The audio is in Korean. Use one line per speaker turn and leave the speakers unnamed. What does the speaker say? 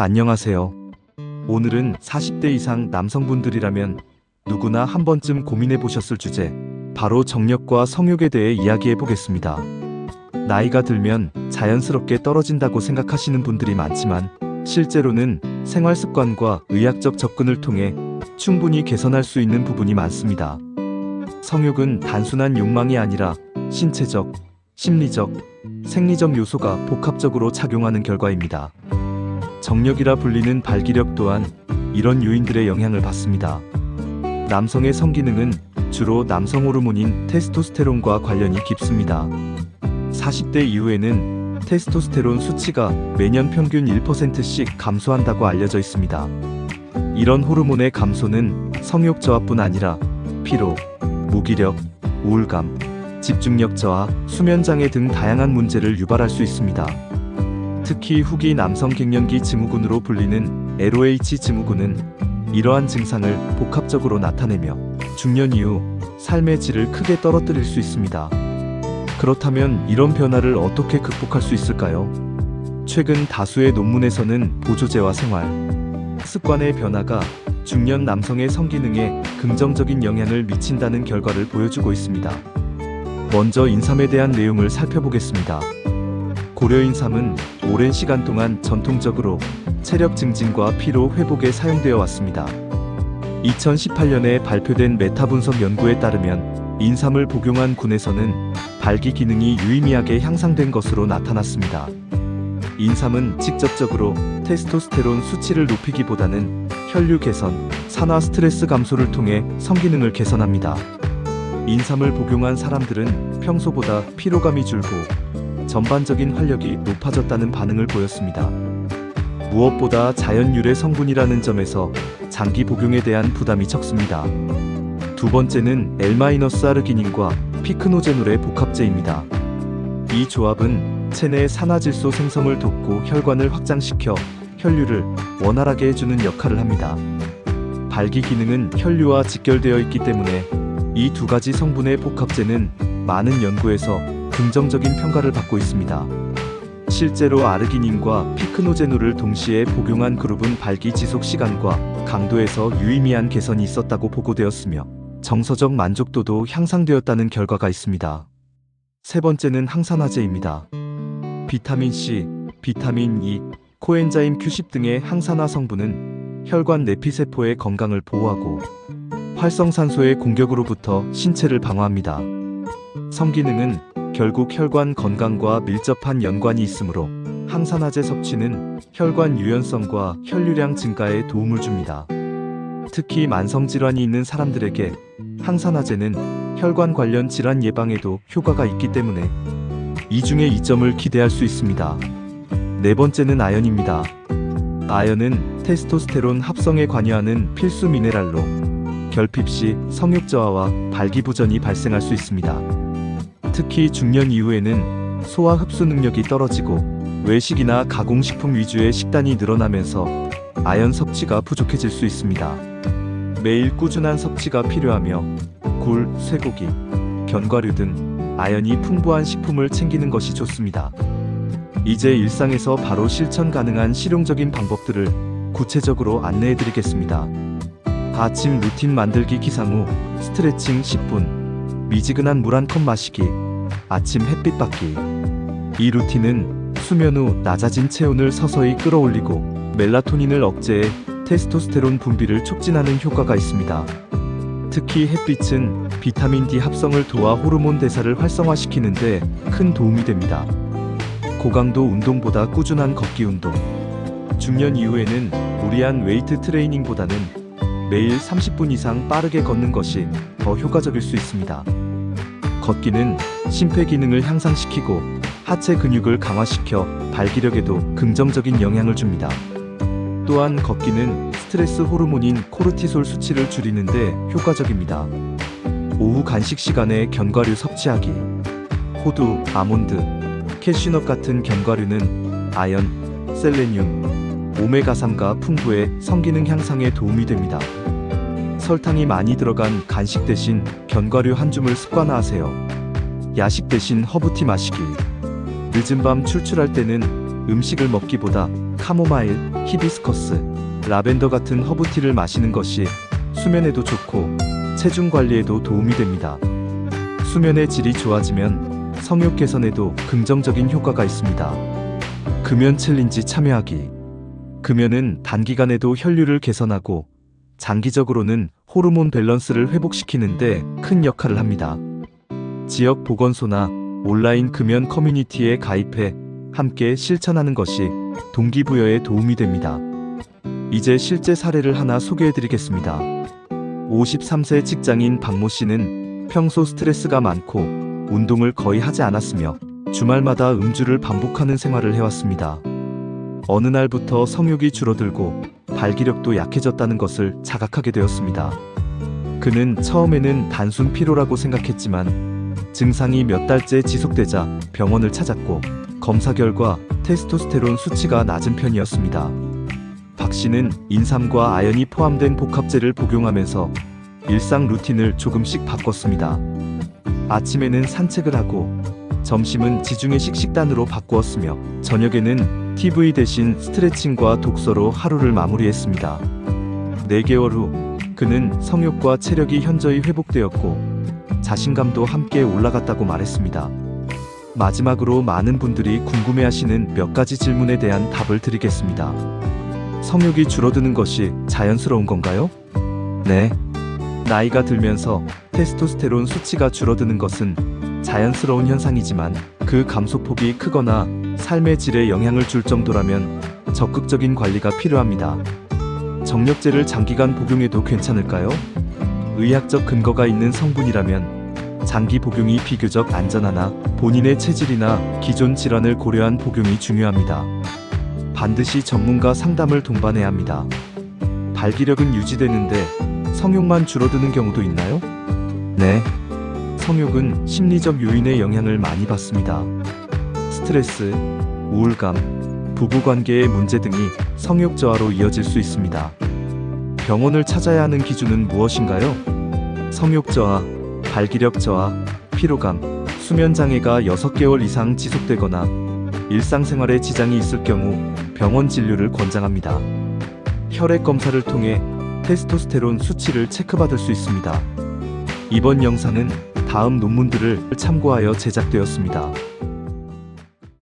안녕하세요. 오늘은 40대 이상 남성분들이라면 누구나 한 번쯤 고민해 보셨을 주제, 바로 정력과 성욕에 대해 이야기해 보겠습니다. 나이가 들면 자연스럽게 떨어진다고 생각하시는 분들이 많지만 실제로는 생활 습관과 의학적 접근을 통해 충분히 개선할 수 있는 부분이 많습니다. 성욕은 단순한 욕망이 아니라 신체적, 심리적, 생리적 요소가 복합적으로 작용하는 결과입니다. 정력이라 불리는 발기력 또한 이런 요인들의 영향을 받습니다. 남성의 성기능은 주로 남성 호르몬인 테스토스테론과 관련이 깊습니다. 40대 이후에는 테스토스테론 수치가 매년 평균 1%씩 감소한다고 알려져 있습니다. 이런 호르몬의 감소는 성욕 저하뿐 아니라 피로, 무기력, 우울감, 집중력 저하, 수면 장애 등 다양한 문제를 유발할 수 있습니다. 특히 후기 남성 갱년기 증후군으로 불리는 LOH 증후군은 이러한 증상을 복합적으로 나타내며 중년 이후 삶의 질을 크게 떨어뜨릴 수 있습니다. 그렇다면 이런 변화를 어떻게 극복할 수 있을까요? 최근 다수의 논문에서는 보조제와 생활 습관의 변화가 중년 남성의 성기능에 긍정적인 영향을 미친다는 결과를 보여주고 있습니다. 먼저 인삼에 대한 내용을 살펴보겠습니다. 고려인삼은 오랜 시간 동안 전통적으로 체력 증진과 피로 회복에 사용되어 왔습니다. 2018년에 발표된 메타 분석 연구에 따르면 인삼을 복용한 군에서는 발기 기능이 유의미하게 향상된 것으로 나타났습니다. 인삼은 직접적으로 테스토스테론 수치를 높이기보다는 혈류 개선, 산화 스트레스 감소를 통해 성기능을 개선합니다. 인삼을 복용한 사람들은 평소보다 피로감이 줄고 전반적인 활력이 높아졌다는 반응을 보였습니다. 무엇보다 자연 유래 성분이라는 점에서 장기 복용에 대한 부담이 적습니다. 두 번째는 L-아르기닌과 피크노제놀의 복합제입니다. 이 조합은 체내 산화질소 생성을 돕고 혈관을 확장시켜 혈류를 원활하게 해주는 역할을 합니다. 발기 기능은 혈류와 직결되어 있기 때문에 이 두 가지 성분의 복합제는 많은 연구에서 긍정적인 평가를 받고 있습니다. 실제로 아르기닌과 피크노제놀을 동시에 복용한 그룹은 발기 지속 시간과 강도에서 유의미한 개선이 있었다고 보고되었으며 정서적 만족도도 향상되었다는 결과가 있습니다. 세 번째는 항산화제입니다. 비타민 C, 비타민 E, 코엔자임 Q10 등의 항산화 성분은 혈관 내피세포의 건강을 보호하고 활성산소의 공격으로부터 신체를 방어합니다. 성기능은 결국 혈관 건강과 밀접한 연관이 있으므로 항산화제 섭취는 혈관 유연성과 혈류량 증가에 도움을 줍니다. 특히 만성질환이 있는 사람들에게 항산화제는 혈관 관련 질환 예방에도 효과가 있기 때문에 이중의 이점을 기대할 수 있습니다. 네 번째는 아연입니다. 아연은 테스토스테론 합성에 관여하는 필수 미네랄로 결핍 시 성욕 저하와 발기부전이 발생할 수 있습니다. 특히 중년 이후에는 소화 흡수 능력이 떨어지고 외식이나 가공식품 위주의 식단이 늘어나면서 아연 섭취가 부족해질 수 있습니다. 매일 꾸준한 섭취가 필요하며 굴, 쇠고기, 견과류 등 아연이 풍부한 식품을 챙기는 것이 좋습니다. 이제 일상에서 바로 실천 가능한 실용적인 방법들을 구체적으로 안내해드리겠습니다. 아침 루틴 만들기 기상 후 스트레칭 10분, 미지근한 물 한 컵 마시기, 아침 햇빛 받기. 이 루틴은 수면 후 낮아진 체온을 서서히 끌어올리고 멜라토닌을 억제해 테스토스테론 분비를 촉진하는 효과가 있습니다. 특히 햇빛은 비타민 D 합성을 도와 호르몬 대사를 활성화시키는 데 큰 도움이 됩니다. 고강도 운동보다 꾸준한 걷기 운동. 중년 이후에는 무리한 웨이트 트레이닝보다는 매일 30분 이상 빠르게 걷는 것이 더 효과적일 수 있습니다. 걷기는 심폐 기능을 향상시키고 하체 근육을 강화시켜 발기력에도 긍정적인 영향을 줍니다. 또한 걷기는 스트레스 호르몬인 코르티솔 수치를 줄이는 데 효과적입니다. 오후 간식 시간에 견과류 섭취하기. 호두, 아몬드, 캐슈넛 같은 견과류는 아연, 셀레늄, 오메가3가 풍부해 성기능 향상에 도움이 됩니다. 설탕이 많이 들어간 간식 대신 견과류 한 줌을 습관화하세요. 야식 대신 허브티 마시기. 늦은 밤 출출할 때는 음식을 먹기보다 카모마일, 히비스커스, 라벤더 같은 허브티를 마시는 것이 수면에도 좋고 체중 관리에도 도움이 됩니다. 수면의 질이 좋아지면 성욕 개선에도 긍정적인 효과가 있습니다. 금연 챌린지 참여하기. 금연은 단기간에도 혈류를 개선하고 장기적으로는 호르몬 밸런스를 회복시키는데 큰 역할을 합니다. 지역 보건소나 온라인 금연 커뮤니티에 가입해 함께 실천하는 것이 동기부여에 도움이 됩니다. 이제 실제 사례를 하나 소개해드리겠습니다. 53세 직장인 박모 씨는 평소 스트레스가 많고 운동을 거의 하지 않았으며 주말마다 음주를 반복하는 생활을 해왔습니다. 어느 날부터 성욕이 줄어들고 발기력도 약해졌다는 것을 자각하게 되었습니다. 그는 처음에는 단순 피로라고 생각했지만 증상이 몇 달째 지속되자 병원을 찾았고 검사 결과 테스토스테론 수치가 낮은 편이었습니다. 박 씨는 인삼과 아연이 포함된 복합제를 복용하면서 일상 루틴을 조금씩 바꿨습니다. 아침에는 산책을 하고 점심은 지중해식 식단으로 바꾸었으며 저녁에는 TV 대신 스트레칭과 독서로 하루를 마무리했습니다. 4개월 후 그는 성욕과 체력이 현저히 회복되었고 자신감도 함께 올라갔다고 말했습니다. 마지막으로 많은 분들이 궁금해하시는 몇 가지 질문에 대한 답을 드리겠습니다. 성욕이 줄어드는 것이 자연스러운 건가요? 네. 나이가 들면서 테스토스테론 수치가 줄어드는 것은 자연스러운 현상이지만 그 감소폭이 크거나 삶의 질에 영향을 줄 정도라면 적극적인 관리가 필요합니다. 정력제를 장기간 복용해도 괜찮을까요? 의학적 근거가 있는 성분이라면 장기 복용이 비교적 안전하나 본인의 체질이나 기존 질환을 고려한 복용이 중요합니다. 반드시 전문가 상담을 동반해야 합니다. 발기력은 유지되는데 성욕만 줄어드는 경우도 있나요? 네. 성욕은 심리적 요인의 영향을 많이 받습니다. 스트레스, 우울감, 부부관계의 문제 등이 성욕 저하로 이어질 수 있습니다. 병원을 찾아야 하는 기준은 무엇인가요? 성욕 저하, 발기력 저하, 피로감, 수면 장애가 6개월 이상 지속되거나 일상생활에 지장이 있을 경우 병원 진료를 권장합니다. 혈액 검사를 통해 테스토스테론 수치를 체크받을 수 있습니다. 이번 영상은 다음 논문들을 참고하여 제작되었습니다.